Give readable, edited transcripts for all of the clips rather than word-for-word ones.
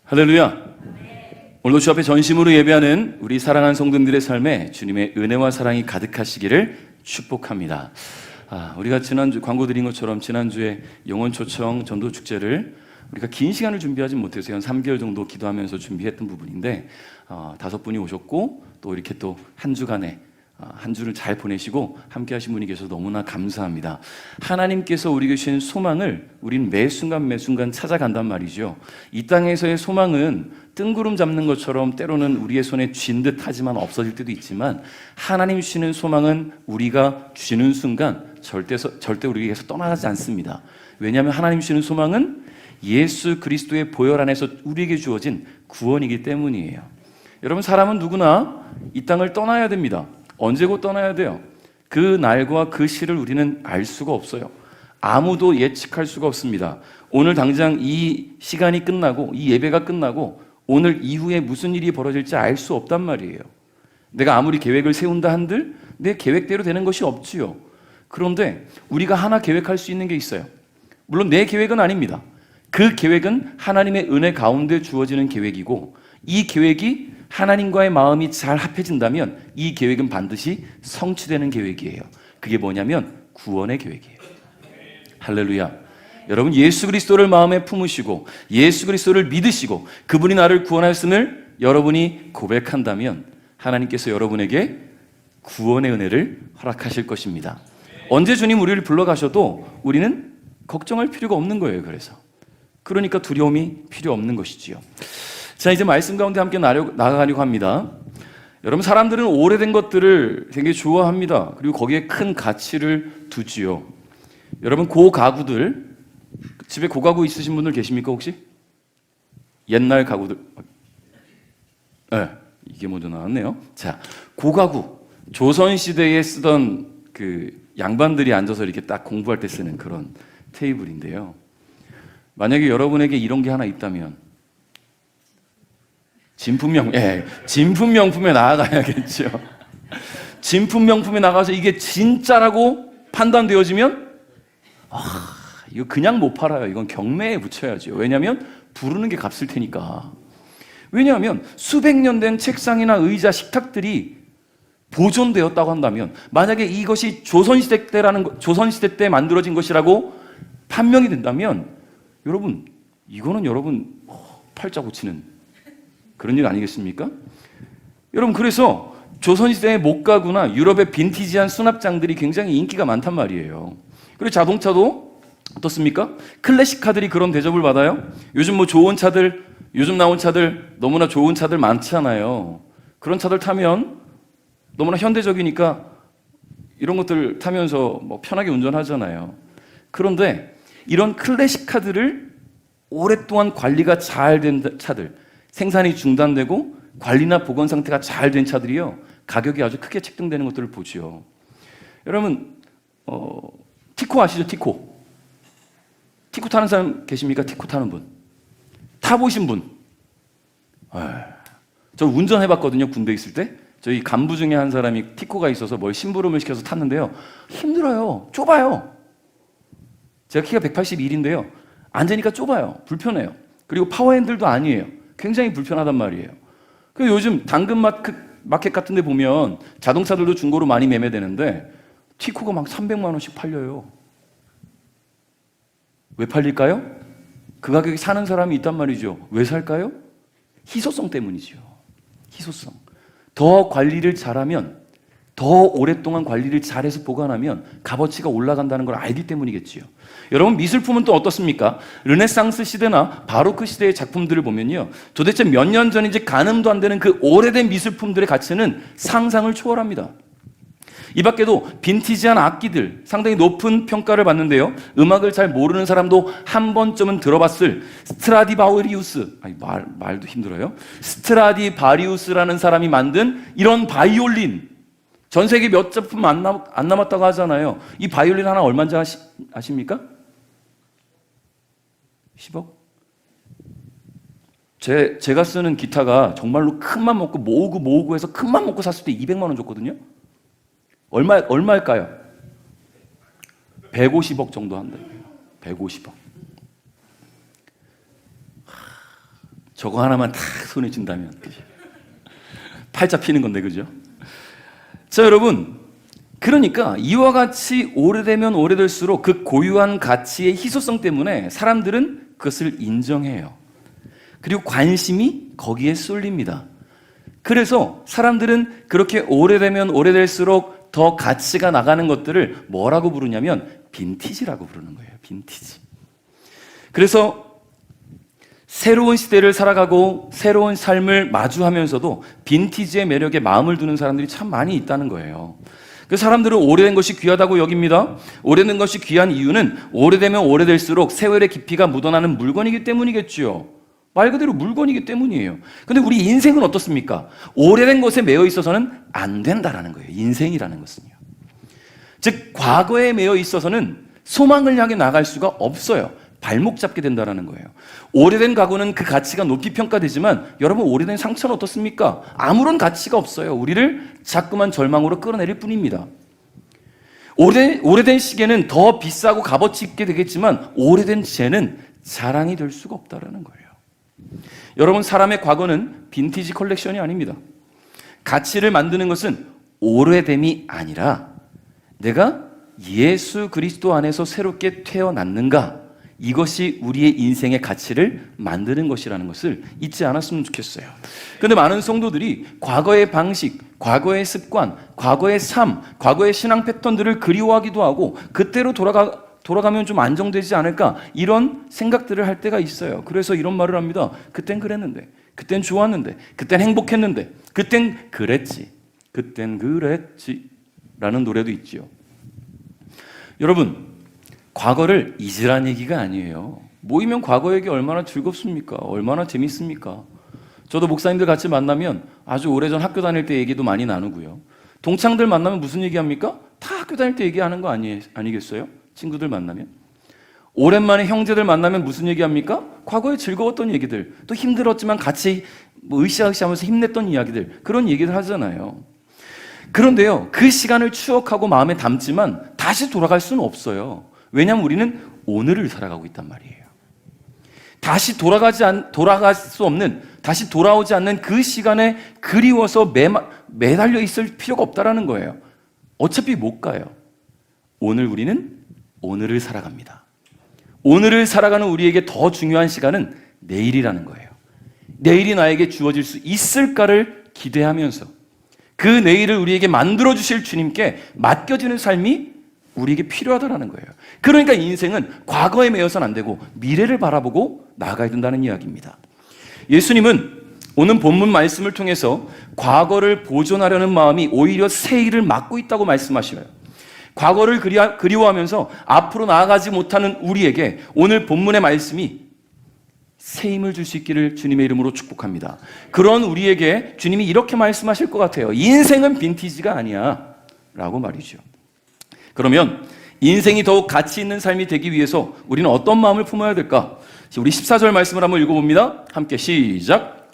할렐루야. 오늘도 주 앞에 전심으로 예배하는 우리 사랑하는 성도님들의 삶에 주님의 은혜와 사랑이 가득하시기를 축복합니다. 우리가 지난주 광고 드린 것처럼 지난주에 영혼 초청 전도 축제를 우리가 긴 시간을 준비하지 못해서 한 3개월 정도 기도하면서 준비했던 부분인데 5분이 오셨고 또 이렇게 또 한 주간에 한 주를 잘 보내시고 함께 하신 분이 계셔서 너무나 감사합니다. 하나님께서 우리에게 주신 소망을 우린 매 순간 찾아간단 말이죠. 이 땅에서의 소망은 뜬구름 잡는 것처럼 때로는 우리의 손에 쥔 듯 하지만 없어질 때도 있지만 하나님 주시는 소망은 우리가 주시는 순간 절대 우리에게서 떠나가지 않습니다. 왜냐하면 하나님 주시는 소망은 예수 그리스도의 보혈 안에서 우리에게 주어진 구원이기 때문이에요. 여러분, 사람은 누구나 이 땅을 떠나야 됩니다. 언제고 떠나야 돼요. 그 날과 그 시를 우리는 알 수가 없어요. 아무도 예측할 수가 없습니다. 오늘 당장 이 시간이 끝나고 이 예배가 끝나고 오늘 이후에 무슨 일이 벌어질지 알 수 없단 말이에요. 내가 아무리 계획을 세운다 한들 내 계획대로 되는 것이 없지요. 그런데 우리가 하나 계획할 수 있는 게 있어요. 물론 내 계획은 아닙니다. 그 계획은 하나님의 은혜 가운데 주어지는 계획이고, 이 계획이 하나님과의 마음이 잘 합해진다면 이 계획은 반드시 성취되는 계획이에요. 그게 뭐냐면 구원의 계획이에요. 할렐루야. 여러분, 예수 그리스도를 마음에 품으시고 예수 그리스도를 믿으시고 그분이 나를 구원하였음을 여러분이 고백한다면 하나님께서 여러분에게 구원의 은혜를 허락하실 것입니다. 언제 주님 우리를 불러가셔도 우리는 걱정할 필요가 없는 거예요. 그러니까 두려움이 필요 없는 것이지요. 자, 이제 말씀 가운데 함께 나아가려고 합니다. 여러분, 사람들은 오래된 것들을 굉장히 좋아합니다. 그리고 거기에 큰 가치를 두지요. 여러분, 고가구들, 집에 고가구 있으신 분들 계십니까 혹시? 옛날 가구들. 네, 이게 먼저 나왔네요. 자, 고가구, 조선시대에 쓰던 그 양반들이 앉아서 이렇게 딱 공부할 때 쓰는 그런 테이블인데요. 만약에 여러분에게 이런 게 하나 있다면 진품명품에 나아가야겠죠. 진품명품에 나가서 이게 진짜라고 판단되어지면 이거 그냥 못 팔아요. 이건 경매에 붙여야죠. 왜냐하면 부르는 게 값일 테니까. 왜냐하면 수백 년 된 책상이나 의자, 식탁들이 보존되었다고 한다면, 만약에 이것이 조선시대 때 만들어진 것이라고 판명이 된다면 여러분, 이거는 여러분 팔자 고치는 그런 일 아니겠습니까? 여러분, 그래서 조선시대의 목가구나 유럽의 빈티지한 수납장들이 굉장히 인기가 많단 말이에요. 그리고 자동차도 어떻습니까? 클래식카들이 그런 대접을 받아요. 요즘 요즘 나온 차들 너무나 좋은 차들 많잖아요. 그런 차들 타면 너무나 현대적이니까 이런 것들 타면서 편하게 운전하잖아요. 그런데 이런 클래식카들을 오랫동안 관리가 잘 된 차들, 생산이 중단되고 관리나 보건 상태가 잘 된 차들이요, 가격이 아주 크게 책정되는 것들을 보죠. 여러분, 티코 아시죠? 티코 타는 사람 계십니까? 티코 타는 분, 타보신 분? 저 운전해봤거든요. 군대 있을 때 저희 간부 중에 한 사람이 티코가 있어서 뭘 심부름을 시켜서 탔는데요, 힘들어요. 좁아요. 제가 키가 181인데요 앉으니까 좁아요. 불편해요. 그리고 파워핸들도 아니에요. 굉장히 불편하단 말이에요. 그리고 요즘 당근마켓 같은 데 보면 자동차들도 중고로 많이 매매되는데 티코가 막 300만 원씩 팔려요. 왜 팔릴까요? 그 가격에 사는 사람이 있단 말이죠. 왜 살까요? 희소성 때문이죠. 희소성. 더 관리를 잘하면, 더 오랫동안 관리를 잘해서 보관하면 값어치가 올라간다는 걸 알기 때문이겠지요. 여러분, 미술품은 또 어떻습니까? 르네상스 시대나 바로크 시대의 작품들을 보면요, 도대체 몇 년 전인지 가늠도 안 되는 그 오래된 미술품들의 가치는 상상을 초월합니다. 이 밖에도 빈티지한 악기들 상당히 높은 평가를 받는데요, 음악을 잘 모르는 사람도 한 번쯤은 들어봤을 스트라디바리우스, 말도 힘들어요. 스트라디바리우스라는 사람이 만든 이런 바이올린, 전 세계 몇 작품 안 남았다고 하잖아요. 이 바이올린 하나 얼마인지 아십니까? 10억? 제가 쓰는 기타가 정말로 큰맘 먹고 모으고 해서 큰맘 먹고 샀을 때 200만 원 줬거든요. 얼마일까요? 150억 정도 한다. 150억. 저거 하나만 딱 손에 쥔다면, 그죠? 팔자 피는 건데, 그죠? 자, 여러분, 그러니까 이와 같이 오래되면 오래될수록 그 고유한 가치의 희소성 때문에 사람들은 그것을 인정해요. 그리고 관심이 거기에 쏠립니다. 그래서 사람들은 그렇게 오래되면 오래될수록 더 가치가 나가는 것들을 뭐라고 부르냐면 빈티지라고 부르는 거예요. 빈티지. 그래서 새로운 시대를 살아가고 새로운 삶을 마주하면서도 빈티지의 매력에 마음을 두는 사람들이 참 많이 있다는 거예요. 그 사람들은 오래된 것이 귀하다고 여깁니다. 오래된 것이 귀한 이유는 오래되면 오래될수록 세월의 깊이가 묻어나는 물건이기 때문이겠죠. 말 그대로 물건이기 때문이에요. 근데 우리 인생은 어떻습니까? 오래된 것에 매여 있어서는 안 된다라는 거예요. 인생이라는 것은요. 즉 과거에 매여 있어서는 소망을 향해 나갈 수가 없어요. 발목 잡게 된다는 거예요. 오래된 가구는 그 가치가 높이 평가되지만 여러분, 오래된 상처는 어떻습니까? 아무런 가치가 없어요. 우리를 자꾸만 절망으로 끌어내릴 뿐입니다. 오래된 시계는 더 비싸고 값어치 있게 되겠지만 오래된 재는 자랑이 될 수가 없다는 거예요. 여러분, 사람의 과거는 빈티지 컬렉션이 아닙니다. 가치를 만드는 것은 오래됨이 아니라 내가 예수 그리스도 안에서 새롭게 태어났는가, 이것이 우리의 인생의 가치를 만드는 것이라는 것을 잊지 않았으면 좋겠어요. 그런데 많은 성도들이 과거의 방식, 과거의 습관, 과거의 삶, 과거의 신앙 패턴들을 그리워하기도 하고 그때로 돌아가면 좀 안정되지 않을까, 이런 생각들을 할 때가 있어요. 그래서 이런 말을 합니다. 그땐 그랬는데, 그땐 좋았는데, 그땐 행복했는데, 그땐 그랬지, 그땐 그랬지 라는 노래도 있지요. 여러분, 과거를 잊으란 얘기가 아니에요. 모이면 과거 얘기 얼마나 즐겁습니까? 얼마나 재밌습니까? 저도 목사님들 같이 만나면 아주 오래전 학교 다닐 때 얘기도 많이 나누고요. 동창들 만나면 무슨 얘기합니까? 다 학교 다닐 때 얘기하는 거 아니겠어요? 친구들 만나면. 오랜만에 형제들 만나면 무슨 얘기합니까? 과거에 즐거웠던 얘기들, 또 힘들었지만 같이 으쌰으쌰하면서 힘냈던 이야기들, 그런 얘기들 하잖아요. 그런데요, 그 시간을 추억하고 마음에 담지만 다시 돌아갈 수는 없어요. 왜냐하면 우리는 오늘을 살아가고 있단 말이에요. 다시 돌아갈 수 없는, 다시 돌아오지 않는 그 시간에 그리워서 매달려 있을 필요가 없다라는 거예요. 어차피 못 가요. 오늘 우리는 오늘을 살아갑니다. 오늘을 살아가는 우리에게 더 중요한 시간은 내일이라는 거예요. 내일이 나에게 주어질 수 있을까를 기대하면서 그 내일을 우리에게 만들어주실 주님께 맡겨지는 삶이 우리에게 필요하다는 거예요. 그러니까 인생은 과거에 매여서는 안 되고 미래를 바라보고 나아가야 된다는 이야기입니다. 예수님은 오늘 본문 말씀을 통해서 과거를 보존하려는 마음이 오히려 새 일을 막고 있다고 말씀하시어요. 과거를 그리워하면서 앞으로 나아가지 못하는 우리에게 오늘 본문의 말씀이 새 힘을 줄 수 있기를 주님의 이름으로 축복합니다. 그런 우리에게 주님이 이렇게 말씀하실 것 같아요. 인생은 빈티지가 아니야 라고 말이죠. 그러면 인생이 더욱 가치 있는 삶이 되기 위해서 우리는 어떤 마음을 품어야 될까? 우리 14절 말씀을 한번 읽어봅니다. 함께 시작.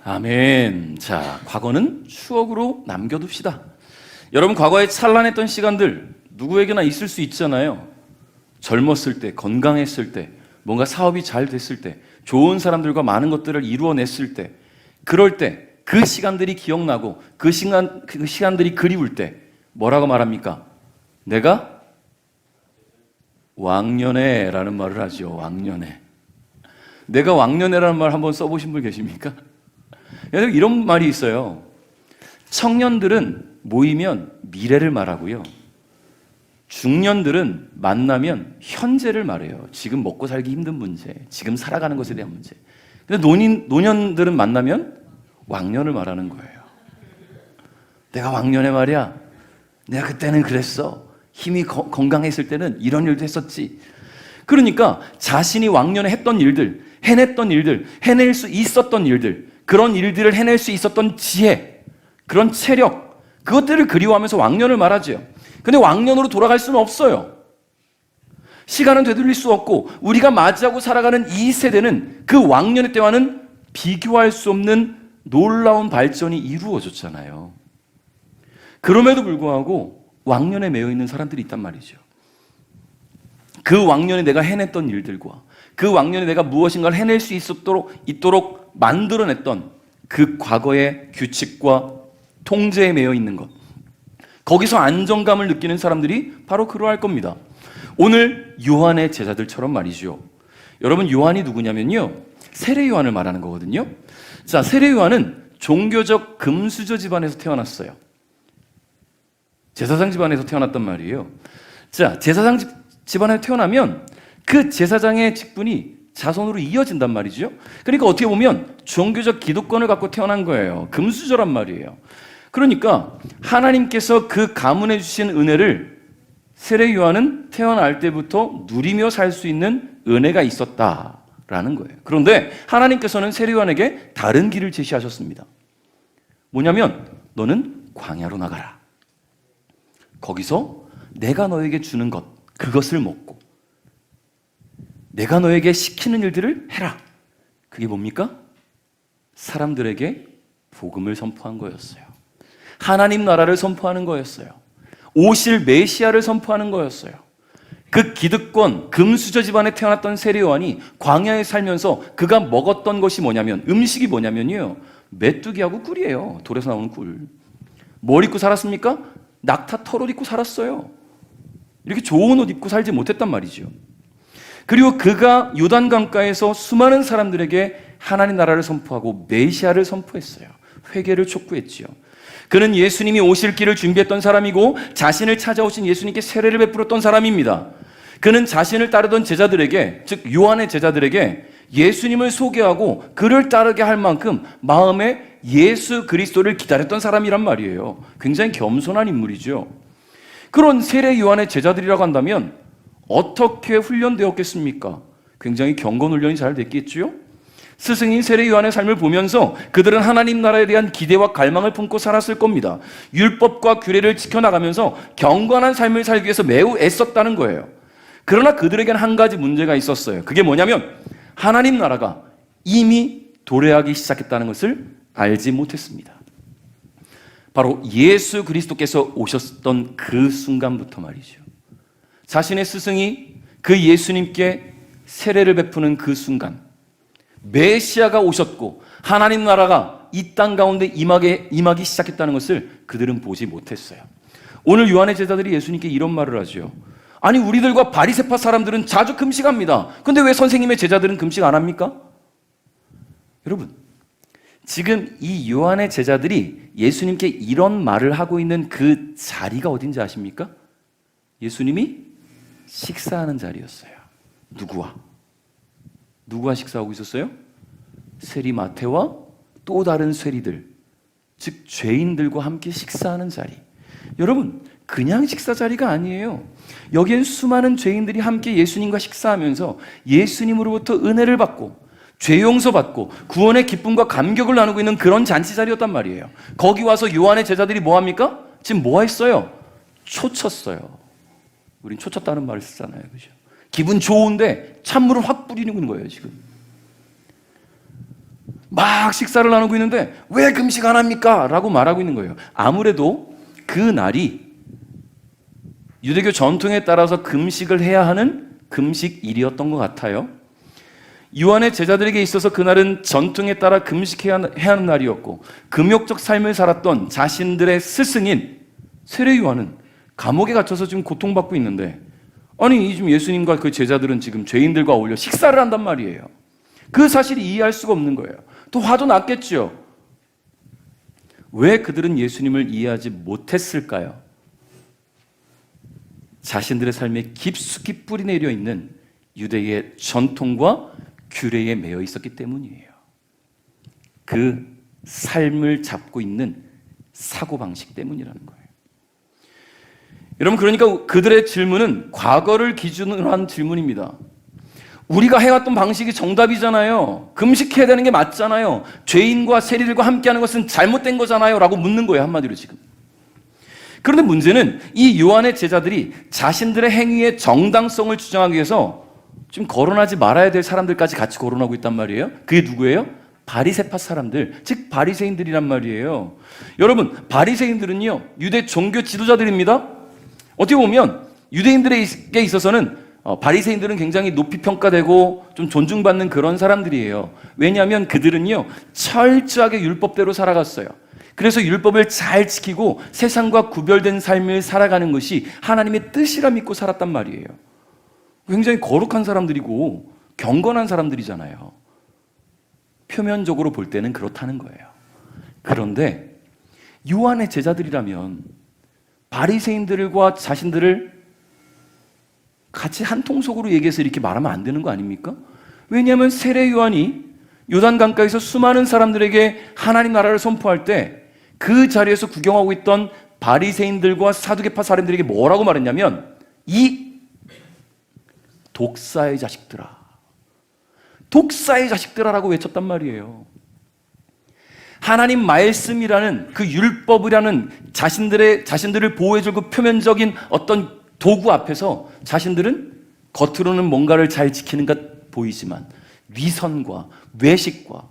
아멘. 자, 과거는 추억으로 남겨둡시다. 여러분, 과거에 찬란했던 시간들 누구에게나 있을 수 있잖아요. 젊었을 때, 건강했을 때, 뭔가 사업이 잘 됐을 때, 좋은 사람들과 많은 것들을 이루어냈을 때, 그럴 때 그 시간들이 기억나고 그 시간들이 그리울 때 뭐라고 말합니까? 내가 왕년에라는 말을 하죠. 왕년에. 내가 왕년에라는 말 한번 써보신 분 계십니까? 이런 말이 있어요. 청년들은 모이면 미래를 말하고요, 중년들은 만나면 현재를 말해요. 지금 먹고 살기 힘든 문제, 지금 살아가는 것에 대한 문제. 근데 노년들은 만나면 왕년을 말하는 거예요. 내가 왕년에 말이야, 내가 그때는 그랬어. 힘이 건강했을 때는 이런 일도 했었지. 그러니까 자신이 왕년에 했던 일들, 해냈던 일들, 해낼 수 있었던 일들, 그런 일들을 해낼 수 있었던 지혜, 그런 체력, 그것들을 그리워하면서 왕년을 말하죠. 근데 왕년으로 돌아갈 수는 없어요. 시간은 되돌릴 수 없고 우리가 맞이하고 살아가는 이 세대는 그 왕년의 때와는 비교할 수 없는 놀라운 발전이 이루어졌잖아요. 그럼에도 불구하고 왕년에 매여 있는 사람들이 있단 말이죠. 그 왕년에 내가 해냈던 일들과 그 왕년에 내가 무엇인가를 해낼 수 있도록 만들어냈던 그 과거의 규칙과 통제에 매여 있는 것, 거기서 안정감을 느끼는 사람들이 바로 그러할 겁니다. 오늘 요한의 제자들처럼 말이죠. 여러분, 요한이 누구냐면요, 세례 요한을 말하는 거거든요. 자, 세례 요한은 종교적 금수저 집안에서 태어났어요. 제사장 집안에서 태어났단 말이에요. 자, 제사장 집안에 태어나면 그 제사장의 직분이 자손으로 이어진단 말이죠. 그러니까 어떻게 보면 종교적 기득권을 갖고 태어난 거예요. 금수저란 말이에요. 그러니까 하나님께서 그 가문해 주신 은혜를 세례 요한은 태어날 때부터 누리며 살 수 있는 은혜가 있었다라는 거예요. 그런데 하나님께서는 세례 요한에게 다른 길을 제시하셨습니다. 뭐냐면 너는 광야로 나가라. 거기서 내가 너에게 주는 것, 그것을 먹고 내가 너에게 시키는 일들을 해라. 그게 뭡니까? 사람들에게 복음을 선포한 거였어요. 하나님 나라를 선포하는 거였어요. 오실 메시아를 선포하는 거였어요. 그 기득권, 금수저 집안에 태어났던 세례 요한이 광야에 살면서 그가 먹었던 것이 뭐냐면, 음식이 뭐냐면요, 메뚜기하고 꿀이에요. 돌에서 나오는 꿀. 뭘 입고 살았습니까? 낙타 털옷 입고 살았어요. 이렇게 좋은 옷 입고 살지 못했단 말이죠. 그리고 그가 요단강가에서 수많은 사람들에게 하나님 나라를 선포하고 메시아를 선포했어요. 회개를 촉구했지요. 그는 예수님이 오실 길을 준비했던 사람이고 자신을 찾아오신 예수님께 세례를 베풀었던 사람입니다. 그는 자신을 따르던 제자들에게, 즉 요한의 제자들에게 예수님을 소개하고 그를 따르게 할 만큼 마음에 예수 그리스도를 기다렸던 사람이란 말이에요. 굉장히 겸손한 인물이죠. 그런 세례 요한의 제자들이라고 한다면 어떻게 훈련되었겠습니까? 굉장히 경건 훈련이 잘 됐겠지요? 스승인 세례 요한의 삶을 보면서 그들은 하나님 나라에 대한 기대와 갈망을 품고 살았을 겁니다. 율법과 규례를 지켜나가면서 경건한 삶을 살기 위해서 매우 애썼다는 거예요. 그러나 그들에게는 한 가지 문제가 있었어요. 그게 뭐냐면 하나님 나라가 이미 도래하기 시작했다는 것을 알지 못했습니다. 바로 예수 그리스도께서 오셨던 그 순간부터 말이죠. 자신의 스승이 그 예수님께 세례를 베푸는 그 순간, 메시아가 오셨고 하나님 나라가 이 땅 가운데 임하기 시작했다는 것을 그들은 보지 못했어요. 오늘 요한의 제자들이 예수님께 이런 말을 하죠. 아니, 우리들과 바리새파 사람들은 자주 금식합니다. 근데 왜 선생님의 제자들은 금식 안 합니까? 여러분, 지금 이 요한의 제자들이 예수님께 이런 말을 하고 있는 그 자리가 어딘지 아십니까? 예수님이 식사하는 자리였어요. 누구와 식사하고 있었어요? 세리 마태와 또 다른 세리들, 즉 죄인들과 함께 식사하는 자리. 여러분, 그냥 식사 자리가 아니에요. 여기엔 수많은 죄인들이 함께 예수님과 식사하면서 예수님으로부터 은혜를 받고 죄 용서받고 구원의 기쁨과 감격을 나누고 있는 그런 잔치 자리였단 말이에요. 거기 와서 요한의 제자들이 뭐 합니까? 지금 뭐 했어요? 초쳤어요. 우린 초쳤다는 말을 쓰잖아요. 그죠? 기분 좋은데 찬물을 확 뿌리는 거예요, 지금. 막 식사를 나누고 있는데 왜 금식 안 합니까? 라고 말하고 있는 거예요. 아무래도 그 날이 유대교 전통에 따라서 금식을 해야 하는 금식일이었던 것 같아요. 요한의 제자들에게 있어서 그날은 전통에 따라 금식해야 하는 날이었고 금욕적 삶을 살았던 자신들의 스승인 세례 요한은 감옥에 갇혀서 지금 고통받고 있는데, 아니 지금 예수님과 그 제자들은 지금 죄인들과 어울려 식사를 한단 말이에요. 그 사실이 이해할 수가 없는 거예요. 또 화도 났겠죠. 왜 그들은 예수님을 이해하지 못했을까요? 자신들의 삶에 깊숙이 뿌리 내려 있는 유대의 전통과 규례에 매여 있었기 때문이에요. 그 삶을 잡고 있는 사고방식 때문이라는 거예요. 여러분, 그러니까 그들의 질문은 과거를 기준으로 한 질문입니다. 우리가 해왔던 방식이 정답이잖아요. 금식해야 되는 게 맞잖아요. 죄인과 세리들과 함께하는 것은 잘못된 거잖아요. 라고 묻는 거예요, 한마디로 지금. 그런데 문제는 이 요한의 제자들이 자신들의 행위의 정당성을 주장하기 위해서 지금 거론하지 말아야 될 사람들까지 같이 거론하고 있단 말이에요. 그게 누구예요? 바리새파 사람들, 즉 바리새인들이란 말이에요. 여러분, 바리새인들은요 유대 종교 지도자들입니다. 어떻게 보면 유대인들에게 있어서는 바리새인들은 굉장히 높이 평가되고 좀 존중받는 그런 사람들이에요. 왜냐하면 그들은요 철저하게 율법대로 살아갔어요. 그래서 율법을 잘 지키고 세상과 구별된 삶을 살아가는 것이 하나님의 뜻이라 믿고 살았단 말이에요. 굉장히 거룩한 사람들이고 경건한 사람들이잖아요. 표면적으로 볼 때는 그렇다는 거예요. 그런데 요한의 제자들이라면 바리새인들과 자신들을 같이 한 통속으로 얘기해서 이렇게 말하면 안 되는 거 아닙니까? 왜냐하면 세례 요한이 요단강가에서 수많은 사람들에게 하나님 나라를 선포할 때 그 자리에서 구경하고 있던 바리새인들과 사두개파 사람들에게 뭐라고 말했냐면 이 독사의 자식들아, 독사의 자식들아라고 외쳤단 말이에요. 하나님 말씀이라는 그 율법이라는 자신들을 보호해주고 표면적인 어떤 도구 앞에서 자신들은 겉으로는 뭔가를 잘 지키는 것 보이지만 위선과 외식과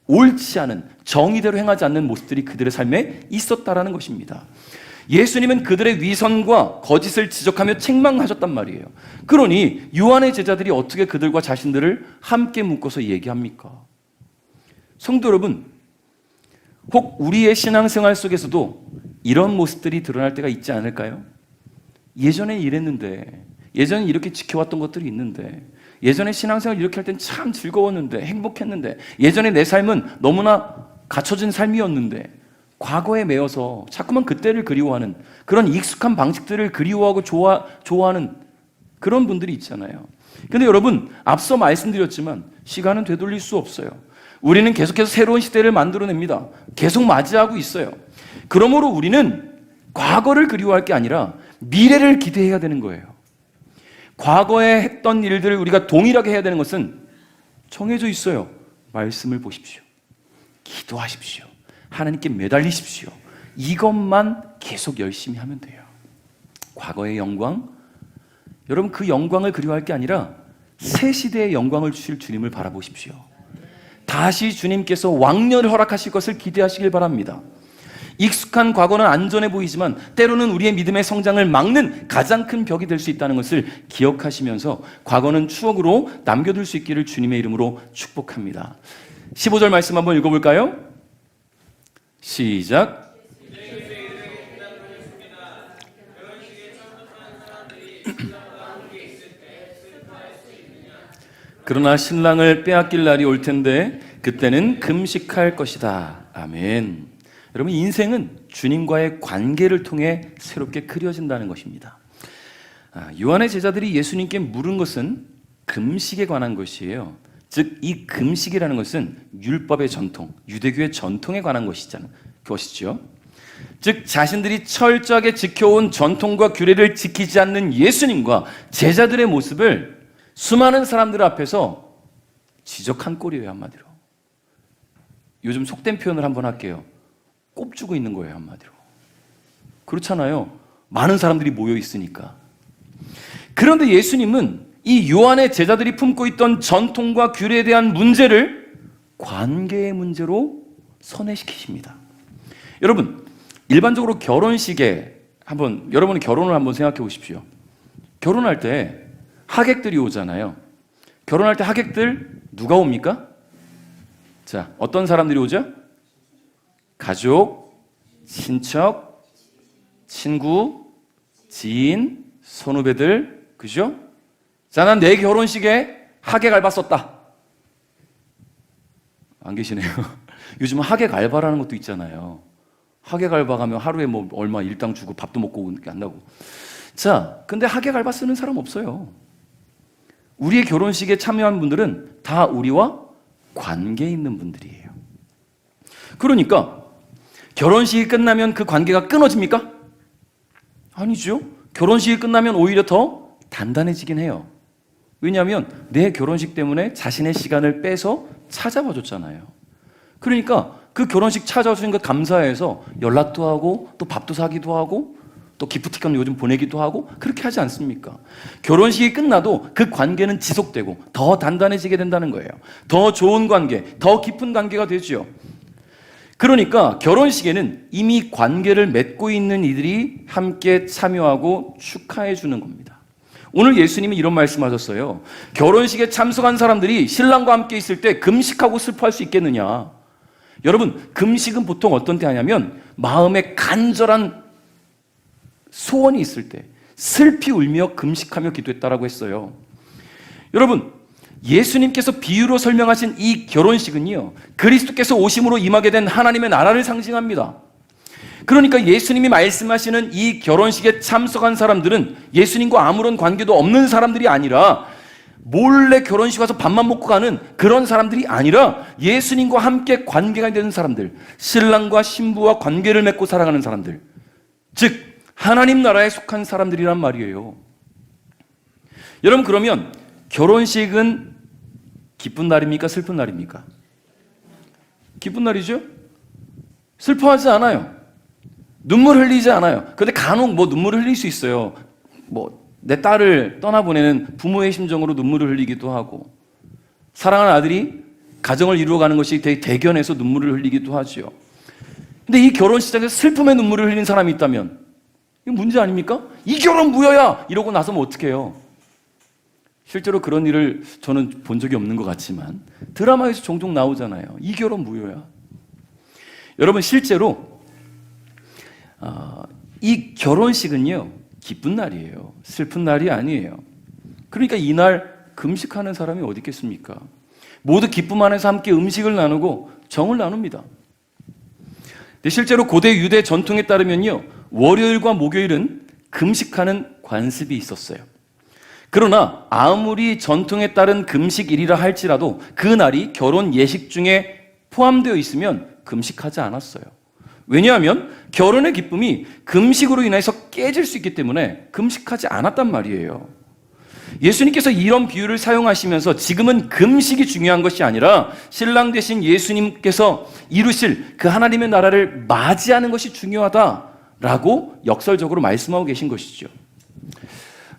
옳지 않은 정의대로 행하지 않는 모습들이 그들의 삶에 있었다라는 것입니다. 예수님은 그들의 위선과 거짓을 지적하며 책망하셨단 말이에요. 그러니 요한의 제자들이 어떻게 그들과 자신들을 함께 묶어서 얘기합니까? 성도 여러분, 혹 우리의 신앙생활 속에서도 이런 모습들이 드러날 때가 있지 않을까요? 예전에 이랬는데, 예전에 이렇게 지켜왔던 것들이 있는데, 예전에 신앙생활 이렇게 할 땐 참 즐거웠는데, 행복했는데, 예전에 내 삶은 너무나 갖춰진 삶이었는데, 과거에 매여서 자꾸만 그때를 그리워하는 그런 익숙한 방식들을 그리워하고 좋아하는 그런 분들이 있잖아요. 근데 여러분, 앞서 말씀드렸지만 시간은 되돌릴 수 없어요. 우리는 계속해서 새로운 시대를 만들어냅니다. 계속 맞이하고 있어요. 그러므로 우리는 과거를 그리워할 게 아니라 미래를 기대해야 되는 거예요. 과거에 했던 일들을 우리가 동일하게 해야 되는 것은 정해져 있어요. 말씀을 보십시오. 기도하십시오. 하나님께 매달리십시오. 이것만 계속 열심히 하면 돼요. 과거의 영광, 여러분 그 영광을 그리워할 게 아니라 새 시대의 영광을 주실 주님을 바라보십시오. 다시 주님께서 왕년을 허락하실 것을 기대하시길 바랍니다. 익숙한 과거는 안전해 보이지만 때로는 우리의 믿음의 성장을 막는 가장 큰 벽이 될 수 있다는 것을 기억하시면서 과거는 추억으로 남겨둘 수 있기를 주님의 이름으로 축복합니다. 15절 말씀 한번 읽어볼까요? 시작. 그러나 신랑을 빼앗길 날이 올 텐데 그때는 금식할 것이다. 아멘. 여러분, 인생은 주님과의 관계를 통해 새롭게 그려진다는 것입니다. 요한의 제자들이 예수님께 물은 것은 금식에 관한 것이에요. 즉, 이 금식이라는 것은 율법의 전통, 유대교의 전통에 관한 것이죠. 즉, 자신들이 철저하게 지켜온 전통과 규례를 지키지 않는 예수님과 제자들의 모습을 수많은 사람들 앞에서 지적한 꼴이에요, 한마디로. 요즘 속된 표현을 한번 할게요. 꼽주고 있는 거예요, 한마디로. 그렇잖아요. 많은 사람들이 모여 있으니까. 그런데 예수님은 이 요한의 제자들이 품고 있던 전통과 규례에 대한 문제를 관계의 문제로 선회시키십니다. 여러분, 일반적으로 결혼식에 여러분은 결혼을 한번 생각해 보십시오. 결혼할 때 하객들이 오잖아요. 결혼할 때 하객들 누가 옵니까? 자, 어떤 사람들이 오죠? 가족, 친척, 친구, 지인, 선후배들, 그죠? 자, 난 내 결혼식에 하객 알바 썼다. 안 계시네요. 요즘은 하객 알바라는 것도 있잖아요. 하객 알바 가면 하루에 뭐 얼마 일당 주고 밥도 먹고 간다고. 자, 근데 하객 알바 쓰는 사람 없어요. 우리의 결혼식에 참여한 분들은 다 우리와 관계 있는 분들이에요. 그러니까 결혼식이 끝나면 그 관계가 끊어집니까? 아니죠. 결혼식이 끝나면 오히려 더 단단해지긴 해요. 왜냐하면 내 결혼식 때문에 자신의 시간을 빼서 찾아봐 줬잖아요. 그러니까 그 결혼식 찾아와 주신 것 감사해서 연락도 하고 또 밥도 사기도 하고 또 기프티콘 요즘 보내기도 하고 그렇게 하지 않습니까? 결혼식이 끝나도 그 관계는 지속되고 더 단단해지게 된다는 거예요. 더 좋은 관계, 더 깊은 관계가 되죠. 그러니까 결혼식에는 이미 관계를 맺고 있는 이들이 함께 참여하고 축하해 주는 겁니다. 오늘 예수님이 이런 말씀하셨어요. 결혼식에 참석한 사람들이 신랑과 함께 있을 때 금식하고 슬퍼할 수 있겠느냐? 여러분, 금식은 보통 어떤 때 하냐면 마음에 간절한 소원이 있을 때 슬피 울며 금식하며 기도했다라고 했어요. 여러분, 예수님께서 비유로 설명하신 이 결혼식은요, 그리스도께서 오심으로 임하게 된 하나님의 나라를 상징합니다. 그러니까 예수님이 말씀하시는 이 결혼식에 참석한 사람들은 예수님과 아무런 관계도 없는 사람들이 아니라 몰래 결혼식 와서 밥만 먹고 가는 그런 사람들이 아니라 예수님과 함께 관계가 되는 사람들, 신랑과 신부와 관계를 맺고 살아가는 사람들, 즉 하나님 나라에 속한 사람들이란 말이에요. 여러분, 그러면 결혼식은 기쁜 날입니까? 슬픈 날입니까? 기쁜 날이죠? 슬퍼하지 않아요. 눈물 흘리지 않아요. 근데 간혹 눈물을 흘릴 수 있어요. 내 딸을 떠나보내는 부모의 심정으로 눈물을 흘리기도 하고, 사랑하는 아들이 가정을 이루어가는 것이 되게 대견해서 눈물을 흘리기도 하죠. 근데 이 결혼식장에서 슬픔의 눈물을 흘리는 사람이 있다면 이거 문제 아닙니까? 이 결혼 무효야! 이러고 나서면 어떡해요? 실제로 그런 일을 저는 본 적이 없는 것 같지만 드라마에서 종종 나오잖아요. 이 결혼 무효야. 여러분, 실제로 이 결혼식은요, 기쁜 날이에요. 슬픈 날이 아니에요. 그러니까 이날 금식하는 사람이 어디 있겠습니까? 모두 기쁨 안에서 함께 음식을 나누고 정을 나눕니다. 근데 실제로 고대 유대 전통에 따르면요, 월요일과 목요일은 금식하는 관습이 있었어요. 그러나 아무리 전통에 따른 금식일이라 할지라도 그 날이 결혼 예식 중에 포함되어 있으면 금식하지 않았어요. 왜냐하면 결혼의 기쁨이 금식으로 인해서 깨질 수 있기 때문에 금식하지 않았단 말이에요. 예수님께서 이런 비유를 사용하시면서 지금은 금식이 중요한 것이 아니라 신랑 되신 예수님께서 이루실 그 하나님의 나라를 맞이하는 것이 중요하다라고 역설적으로 말씀하고 계신 것이죠.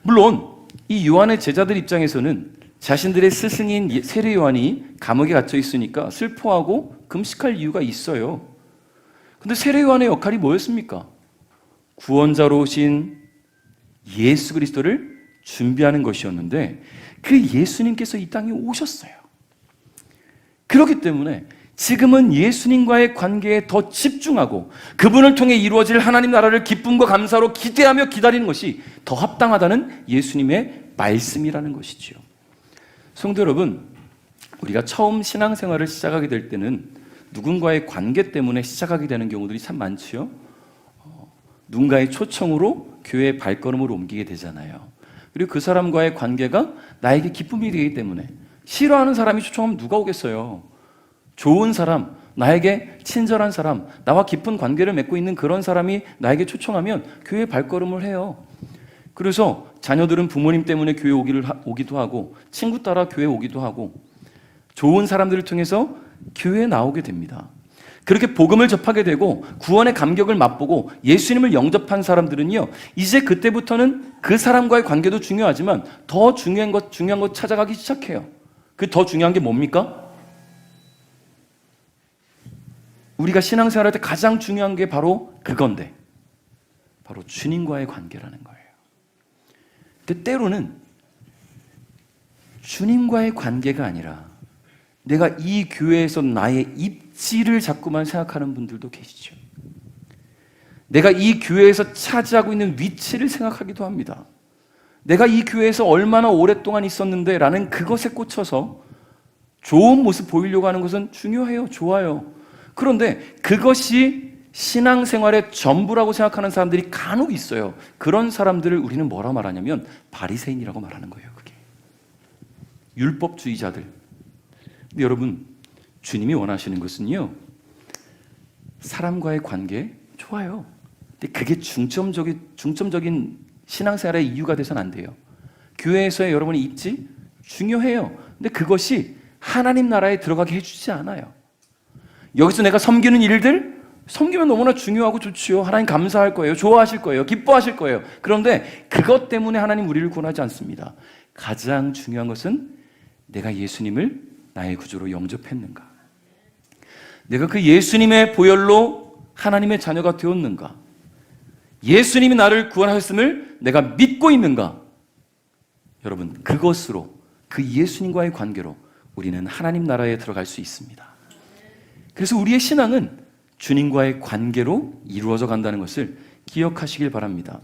물론 이 요한의 제자들 입장에서는 자신들의 스승인 세례 요한이 감옥에 갇혀 있으니까 슬퍼하고 금식할 이유가 있어요. 근데 세례 요한의 역할이 뭐였습니까? 구원자로 오신 예수 그리스도를 준비하는 것이었는데 그 예수님께서 이 땅에 오셨어요. 그렇기 때문에 지금은 예수님과의 관계에 더 집중하고 그분을 통해 이루어질 하나님 나라를 기쁨과 감사로 기대하며 기다리는 것이 더 합당하다는 예수님의 말씀이라는 것이지요. 성도 여러분, 우리가 처음 신앙생활을 시작하게 될 때는 누군가의 관계 때문에 시작하게 되는 경우들이 참 많지요. 누군가의 초청으로 교회의 발걸음을 옮기게 되잖아요. 그리고 그 사람과의 관계가 나에게 기쁨이 되기 때문에, 싫어하는 사람이 초청하면 누가 오겠어요? 좋은 사람, 나에게 친절한 사람, 나와 깊은 관계를 맺고 있는 그런 사람이 나에게 초청하면 교회에 발걸음을 해요. 그래서 자녀들은 부모님 때문에 교회 오기도 하고, 친구 따라 교회 오기도 하고, 좋은 사람들을 통해서 교회에 나오게 됩니다. 그렇게 복음을 접하게 되고 구원의 감격을 맛보고 예수님을 영접한 사람들은요, 이제 그때부터는 그 사람과의 관계도 중요하지만 더 중요한 것 찾아가기 시작해요. 그 더 중요한 게 뭡니까? 우리가 신앙생활할 때 가장 중요한 게 바로 그건데, 바로 주님과의 관계라는 거예요. 근데 때로는 주님과의 관계가 아니라 내가 이 교회에서 나의 입지를 자꾸만 생각하는 분들도 계시죠. 내가 이 교회에서 차지하고 있는 위치를 생각하기도 합니다. 내가 이 교회에서 얼마나 오랫동안 있었는데 라는 그것에 꽂혀서 좋은 모습 보이려고 하는 것은 중요해요. 좋아요. 그런데 그것이 신앙생활의 전부라고 생각하는 사람들이 간혹 있어요. 그런 사람들을 우리는 뭐라 말하냐면 바리새인이라고 말하는 거예요. 그게 율법주의자들. 근데 여러분, 주님이 원하시는 것은요, 사람과의 관계 좋아요. 근데 그게 중점적인 신앙생활의 이유가 돼서는 안 돼요. 교회에서의 여러분의 입지 중요해요. 근데 그것이 하나님 나라에 들어가게 해주지 않아요. 여기서 내가 섬기는 일들 섬기면 너무나 중요하고 좋지요. 하나님 감사할 거예요. 좋아하실 거예요. 기뻐하실 거예요. 그런데 그것 때문에 하나님 우리를 구원하지 않습니다. 가장 중요한 것은 내가 예수님을 나의 구주로 영접했는가? 내가 그 예수님의 보혈로 하나님의 자녀가 되었는가? 예수님이 나를 구원하셨음을 내가 믿고 있는가? 여러분, 그것으로, 그 예수님과의 관계로 우리는 하나님 나라에 들어갈 수 있습니다. 그래서 우리의 신앙은 주님과의 관계로 이루어져 간다는 것을 기억하시길 바랍니다.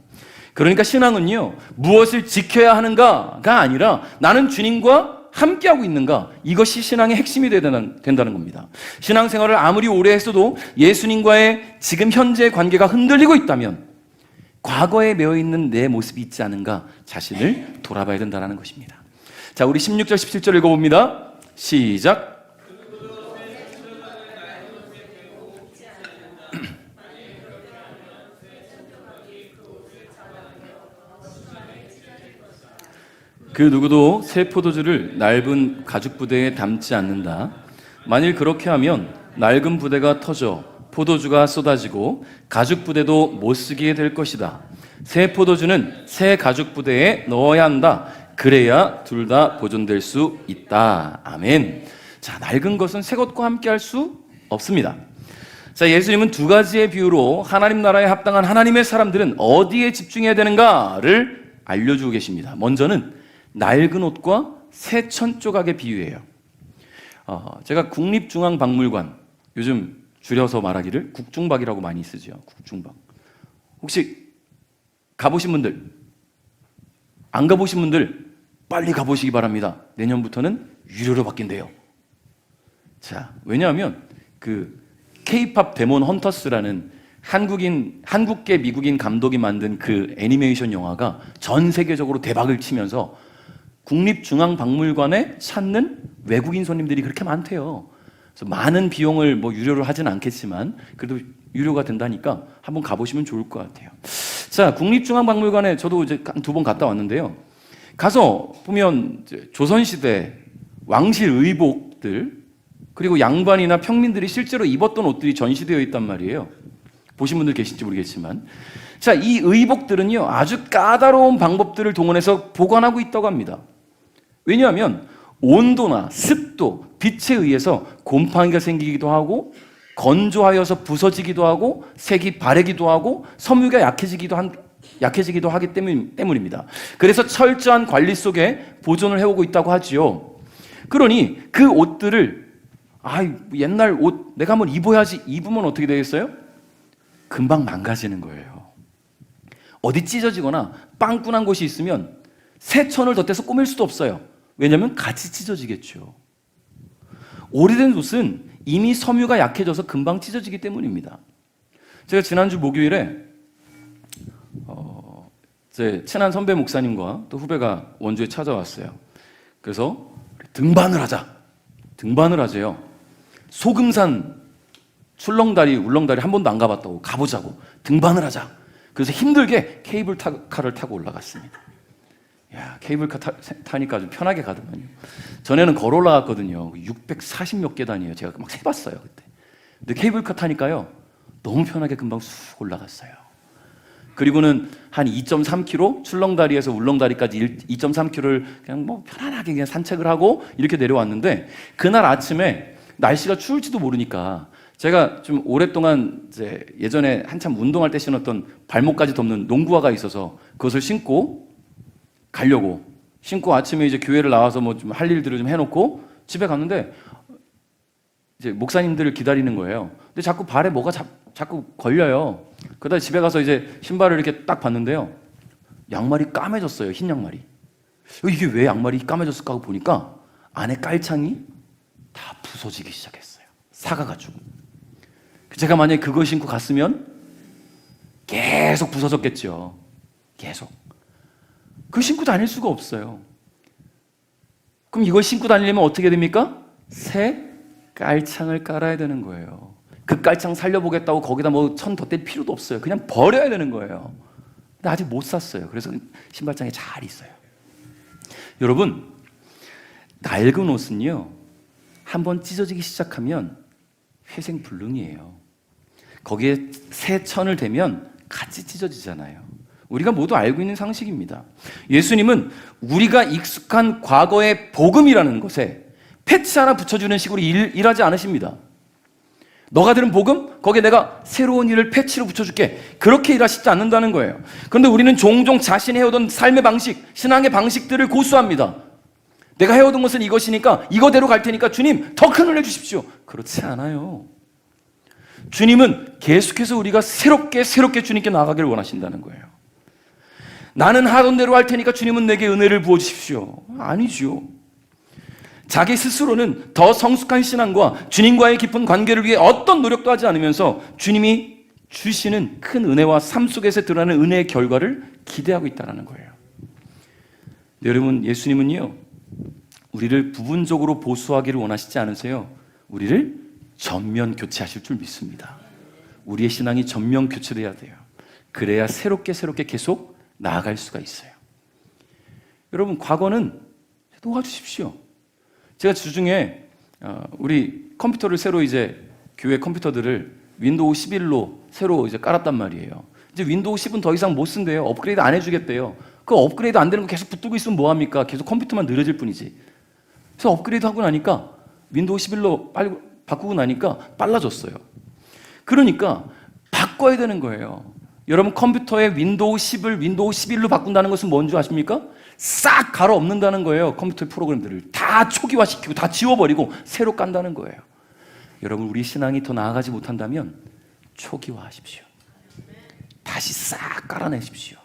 그러니까 신앙은요, 무엇을 지켜야 하는가가 아니라 나는 주님과 함께하고 있는가, 이것이 신앙의 핵심이 된다는 겁니다. 신앙생활을 아무리 오래 했어도 예수님과의 지금 현재의 관계가 흔들리고 있다면 과거에 매어있는 내 모습이 있지 않은가 자신을 돌아봐야 된다는 것입니다. 자, 우리 16절 17절 읽어봅니다. 시작. 그 누구도 새 포도주를 낡은 가죽 부대에 담지 않는다. 만일 그렇게 하면 낡은 부대가 터져 포도주가 쏟아지고 가죽 부대도 못 쓰게 될 것이다. 새 포도주는 새 가죽 부대에 넣어야 한다. 그래야 둘 다 보존될 수 있다. 아멘. 자, 낡은 것은 새 것과 함께 할 수 없습니다. 자, 예수님은 두 가지의 비유로 하나님 나라에 합당한 하나님의 사람들은 어디에 집중해야 되는가를 알려주고 계십니다. 먼저는 낡은 옷과 새 천 조각의 비유예요. 제가 국립중앙박물관, 요즘 줄여서 말하기를 국중박이라고 많이 쓰죠. 국중박. 혹시 가보신 분들, 안 가보신 분들 빨리 가보시기 바랍니다. 내년부터는 유료로 바뀐대요. 자, 왜냐하면 그 K-팝 데몬 헌터스라는 한국계 미국인 감독이 만든 그 애니메이션 영화가 전 세계적으로 대박을 치면서 국립중앙박물관에 찾는 외국인 손님들이 그렇게 많대요. 그래서 많은 비용을 뭐 유료로 하진 않겠지만 그래도 유료가 된다니까 한번 가보시면 좋을 것 같아요. 자, 국립중앙박물관에 저도 이제 두 번 갔다 왔는데요. 가서 보면 이제 조선시대 왕실 의복들, 그리고 양반이나 평민들이 실제로 입었던 옷들이 전시되어 있단 말이에요. 보신 분들 계실지 모르겠지만, 자, 이 의복들은요 아주 까다로운 방법들을 동원해서 보관하고 있다고 합니다. 왜냐하면 온도나 습도, 빛에 의해서 곰팡이가 생기기도 하고 건조하여서 부서지기도 하고 색이 바래기도 하고 섬유가 약해지기도 하기 때문입니다. 그래서 철저한 관리 속에 보존을 해오고 있다고 하지요. 그러니 그 옷들을 옛날 옷 내가 한번 입어야지, 입으면 어떻게 되겠어요? 금방 망가지는 거예요. 어디 찢어지거나 빵꾸난 곳이 있으면 새 천을 덧대서 꾸밀 수도 없어요. 왜냐하면 같이 찢어지겠죠. 오래된 옷은 이미 섬유가 약해져서 금방 찢어지기 때문입니다. 제가 지난주 목요일에 제 친한 선배 목사님과 또 후배가 원주에 찾아왔어요. 그래서 등반을 하재요. 소금산 출렁다리, 울렁다리 한 번도 안 가봤다고, 가보자고, 등반을 하자. 그래서 힘들게 케이블카를 타고 올라갔습니다. 야, 케이블카 타니까 좀 편하게 가더만요. 전에는 걸어 올라갔거든요. 640몇 계단이에요. 제가 막 세봤어요, 그때. 근데 케이블카 타니까요, 너무 편하게 금방 쑥 올라갔어요. 그리고는 한 2.3km, 출렁다리에서 울렁다리까지 2.3km를 그냥 뭐 편안하게 그냥 산책을 하고 이렇게 내려왔는데, 그날 아침에 날씨가 추울지도 모르니까 제가 좀 오랫동안 이제 예전에 한참 운동할 때 신었던 발목까지 덮는 농구화가 있어서 그것을 신고 아침에 이제 교회를 나와서 뭐 좀 할 일들을 좀 해놓고 집에 갔는데 이제 목사님들을 기다리는 거예요. 근데 자꾸 발에 뭐가 자꾸 걸려요. 그러다 집에 가서 이제 신발을 이렇게 딱 봤는데요, 양말이 까매졌어요. 흰 양말이. 이게 왜 양말이 까매졌을까 하고 보니까 안에 깔창이 다 부서지기 시작했어요. 사가가지고. 제가 만약에 그거 신고 갔으면 계속 부서졌겠죠. 계속. 그거 신고 다닐 수가 없어요. 그럼 이걸 신고 다니려면 어떻게 됩니까? 새 깔창을 깔아야 되는 거예요. 그 깔창 살려보겠다고 거기다 뭐 천 덧댈 필요도 없어요. 그냥 버려야 되는 거예요. 근데 아직 못 샀어요. 그래서 신발장에 잘 있어요. 여러분, 낡은 옷은요, 한번 찢어지기 시작하면 회생불능이에요. 거기에 새 천을 대면 같이 찢어지잖아요. 우리가 모두 알고 있는 상식입니다. 예수님은 우리가 익숙한 과거의 복음이라는 것에 패치 하나 붙여주는 식으로 일하지 않으십니다. 너가 들은 복음? 거기에 내가 새로운 일을 패치로 붙여줄게. 그렇게 일하시지 않는다는 거예요. 그런데 우리는 종종 자신이 해오던 삶의 방식, 신앙의 방식들을 고수합니다. 내가 해오던 것은 이것이니까 이거대로 갈 테니까 주님 더 큰 은혜 주십시오. 그렇지 않아요. 주님은 계속해서 우리가 새롭게 주님께 나아가기를 원하신다는 거예요. 나는 하던 대로 할 테니까 주님은 내게 은혜를 부어주십시오. 아니죠. 자기 스스로는 더 성숙한 신앙과 주님과의 깊은 관계를 위해 어떤 노력도 하지 않으면서 주님이 주시는 큰 은혜와 삶 속에서 드러나는 은혜의 결과를 기대하고 있다는 거예요. 네, 여러분, 예수님은요, 우리를 부분적으로 보수하기를 원하시지 않으세요. 우리를 전면 교체하실 줄 믿습니다. 우리의 신앙이 전면 교체돼야 돼요. 그래야 새롭게 계속 나아갈 수가 있어요. 여러분, 과거는 놓아주십시오. 제가 주중에 우리 컴퓨터를 새로 이제 교회 컴퓨터들을 윈도우 11로 새로 이제 깔았단 말이에요. 이제 윈도우 10은 더 이상 못 쓴대요. 업그레이드 안 해주겠대요. 그 업그레이드 안 되는 거 계속 붙들고 있으면 뭐 합니까? 계속 컴퓨터만 느려질 뿐이지. 그래서 업그레이드 하고 나니까 윈도우 11로 빨리 바꾸고 나니까 빨라졌어요. 그러니까 바꿔야 되는 거예요. 여러분, 컴퓨터의 윈도우 10을 윈도우 11로 바꾼다는 것은 뭔지 아십니까? 싹 갈아 엎는다는 거예요. 컴퓨터 프로그램들을 다 초기화시키고 다 지워버리고 새로 깐다는 거예요. 여러분, 우리 신앙이 더 나아가지 못한다면 초기화하십시오. 다시 싹 깔아내십시오.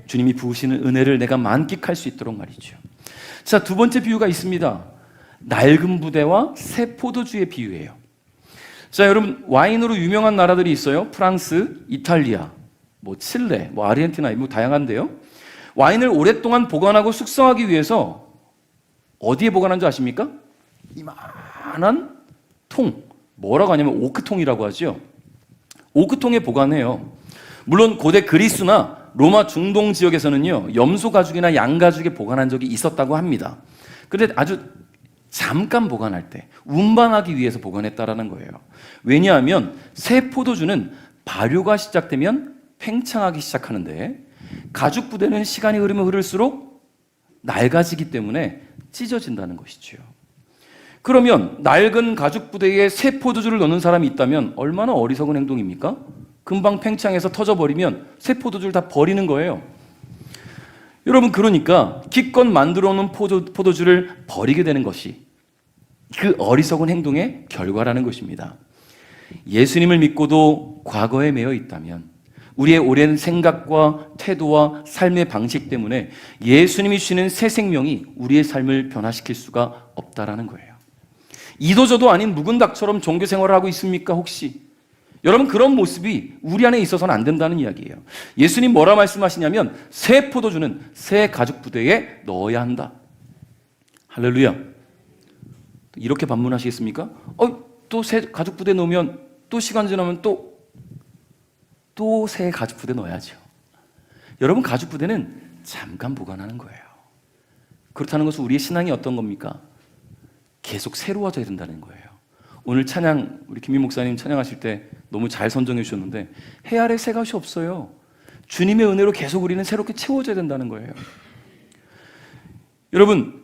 주님이 부으시는 은혜를 내가 만끽할 수 있도록 말이죠. 자, 두 번째 비유가 있습니다. 낡은 부대와 새 포도주의 비유예요. 자, 여러분, 와인으로 유명한 나라들이 있어요. 프랑스, 이탈리아, 칠레, 아르헨티나, 다양한데요. 와인을 오랫동안 보관하고 숙성하기 위해서 어디에 보관한 줄 아십니까? 이만한 통, 뭐라고 하냐면 오크통이라고 하죠. 오크통에 보관해요. 물론 고대 그리스나 로마 중동 지역에서는요, 염소 가죽이나 양 가죽에 보관한 적이 있었다고 합니다. 그런데 아주 잠깐 보관할 때 운반하기 위해서 보관했다라는 거예요. 왜냐하면 새 포도주는 발효가 시작되면 팽창하기 시작하는데 가죽 부대는 시간이 흐르면 흐를수록 낡아지기 때문에 찢어진다는 것이죠. 그러면 낡은 가죽 부대에 새 포도주를 넣는 사람이 있다면 얼마나 어리석은 행동입니까? 금방 팽창해서 터져버리면 새 포도주를 다 버리는 거예요. 여러분, 그러니까 기껏 만들어 놓은 포도주를 버리게 되는 것이 그 어리석은 행동의 결과라는 것입니다. 예수님을 믿고도 과거에 매여 있다면 우리의 오랜 생각과 태도와 삶의 방식 때문에 예수님이 주시는 새 생명이 우리의 삶을 변화시킬 수가 없다라는 거예요. 이도저도 아닌 묵은 닭처럼 종교 생활을 하고 있습니까, 혹시? 여러분, 그런 모습이 우리 안에 있어서는 안 된다는 이야기예요. 예수님 뭐라 말씀하시냐면 새 포도주는 새 가죽 부대에 넣어야 한다. 할렐루야. 이렇게 반문하시겠습니까? 또 새 가죽 부대에 넣으면 또 시간 지나면 또 새 가죽 부대에 넣어야죠. 여러분, 가죽 부대는 잠깐 보관하는 거예요. 그렇다는 것은 우리의 신앙이 어떤 겁니까? 계속 새로워져야 된다는 거예요. 오늘 찬양, 우리 김민 목사님 찬양하실 때 너무 잘 선정해 주셨는데 해 아래 새 갓이 없어요. 주님의 은혜로 계속 우리는 새롭게 채워져야 된다는 거예요. 여러분,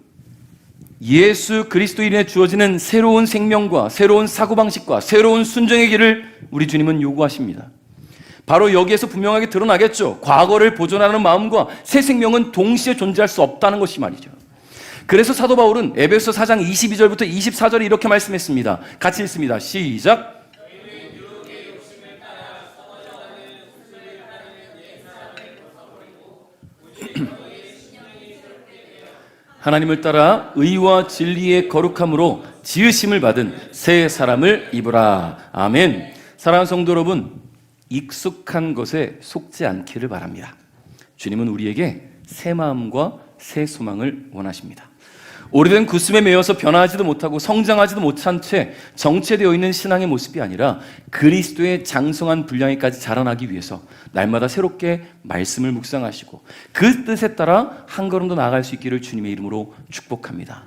예수 그리스도인에 주어지는 새로운 생명과 새로운 사고방식과 새로운 순종의 길을 우리 주님은 요구하십니다. 바로 여기에서 분명하게 드러나겠죠. 과거를 보존하는 마음과 새 생명은 동시에 존재할 수 없다는 것이 말이죠. 그래서 사도 바울은 에베소 4장 22절부터 24절에 이렇게 말씀했습니다. 같이 읽습니다. 시작. 하나님을 따라 의와 진리의 거룩함으로 지으심을 받은 새 사람을 입으라. 아멘. 사랑하는 성도 여러분, 익숙한 것에 속지 않기를 바랍니다. 주님은 우리에게 새 마음과 새 소망을 원하십니다. 오래된 구습에 매여서 변화하지도 못하고 성장하지도 못한 채 정체되어 있는 신앙의 모습이 아니라 그리스도의 장성한 분량에까지 자라나기 위해서 날마다 새롭게 말씀을 묵상하시고 그 뜻에 따라 한 걸음 더 나아갈 수 있기를 주님의 이름으로 축복합니다.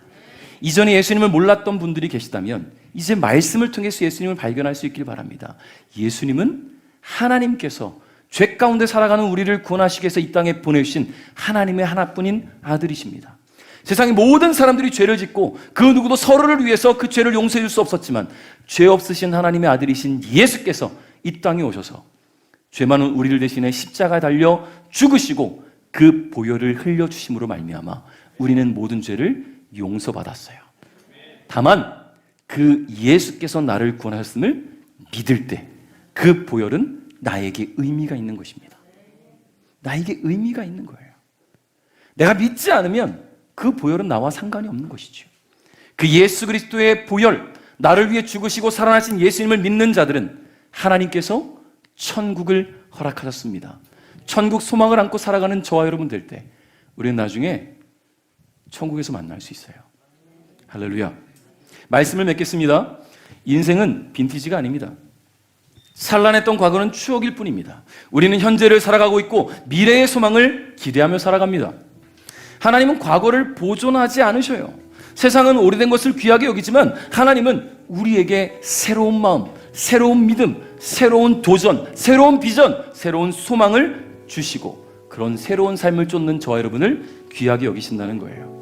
이전에 예수님을 몰랐던 분들이 계시다면 이제 말씀을 통해서 예수님을 발견할 수 있기를 바랍니다. 예수님은 하나님께서 죄 가운데 살아가는 우리를 구원하시기 위해서 이 땅에 보내주신 하나님의 하나뿐인 아들이십니다. 세상의 모든 사람들이 죄를 짓고 그 누구도 서로를 위해서 그 죄를 용서해 줄 수 없었지만 죄 없으신 하나님의 아들이신 예수께서 이 땅에 오셔서 죄 많은 우리를 대신해 십자가에 달려 죽으시고 그 보혈을 흘려주심으로 말미암아 우리는 모든 죄를 용서받았어요. 다만 그 예수께서 나를 구원하셨음을 믿을 때 그 보혈은 나에게 의미가 있는 것입니다. 나에게 의미가 있는 거예요. 내가 믿지 않으면 그 보혈은 나와 상관이 없는 것이죠. 그 예수 그리스도의 보혈, 나를 위해 죽으시고 살아나신 예수님을 믿는 자들은 하나님께서 천국을 허락하셨습니다. 천국 소망을 안고 살아가는 저와 여러분 될 때 우리는 나중에 천국에서 만날 수 있어요. 할렐루야. 말씀을 맺겠습니다. 인생은 빈티지가 아닙니다. 산란했던 과거는 추억일 뿐입니다. 우리는 현재를 살아가고 있고 미래의 소망을 기대하며 살아갑니다. 하나님은 과거를 보존하지 않으셔요. 세상은 오래된 것을 귀하게 여기지만 하나님은 우리에게 새로운 마음, 새로운 믿음, 새로운 도전, 새로운 비전, 새로운 소망을 주시고 그런 새로운 삶을 쫓는 저와 여러분을 귀하게 여기신다는 거예요.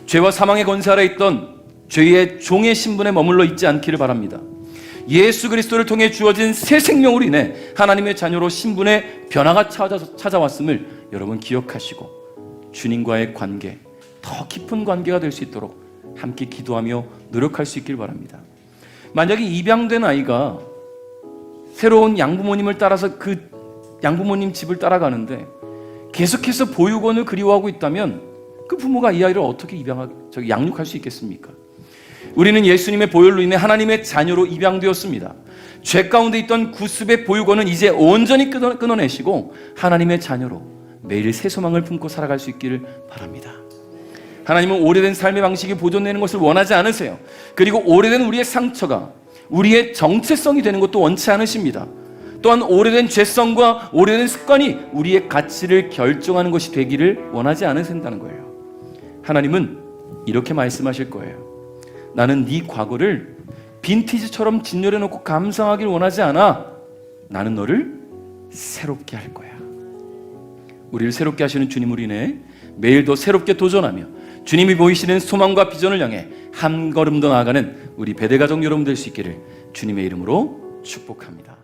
죄와 사망의 권세 아래 있던 죄의 종의 신분에 머물러 있지 않기를 바랍니다. 예수 그리스도를 통해 주어진 새 생명으로 인해 하나님의 자녀로 신분의 변화가 찾아왔음을 여러분 기억하시고 주님과의 관계, 더 깊은 관계가 될 수 있도록 함께 기도하며 노력할 수 있길 바랍니다. 만약에 입양된 아이가 새로운 양부모님을 따라서 그 양부모님 집을 따라가는데 계속해서 보육원을 그리워하고 있다면 그 부모가 이 아이를 어떻게 양육할 수 있겠습니까? 우리는 예수님의 보혈로 인해 하나님의 자녀로 입양되었습니다. 죄 가운데 있던 구습의 보육원은 이제 온전히 끊어내시고 하나님의 자녀로 매일 새 소망을 품고 살아갈 수 있기를 바랍니다. 하나님은 오래된 삶의 방식이 보존되는 것을 원하지 않으세요. 그리고 오래된 우리의 상처가 우리의 정체성이 되는 것도 원치 않으십니다. 또한 오래된 죄성과 오래된 습관이 우리의 가치를 결정하는 것이 되기를 원하지 않으신다는 거예요. 하나님은 이렇게 말씀하실 거예요. 나는 네 과거를 빈티지처럼 진열해 놓고 감상하길 원하지 않아. 나는 너를 새롭게 할 거야. 우리를 새롭게 하시는 주님으로 인해 매일 더 새롭게 도전하며 주님이 보이시는 소망과 비전을 향해 한 걸음 더 나아가는 우리 배대가족 여러분 될 수 있기를 주님의 이름으로 축복합니다.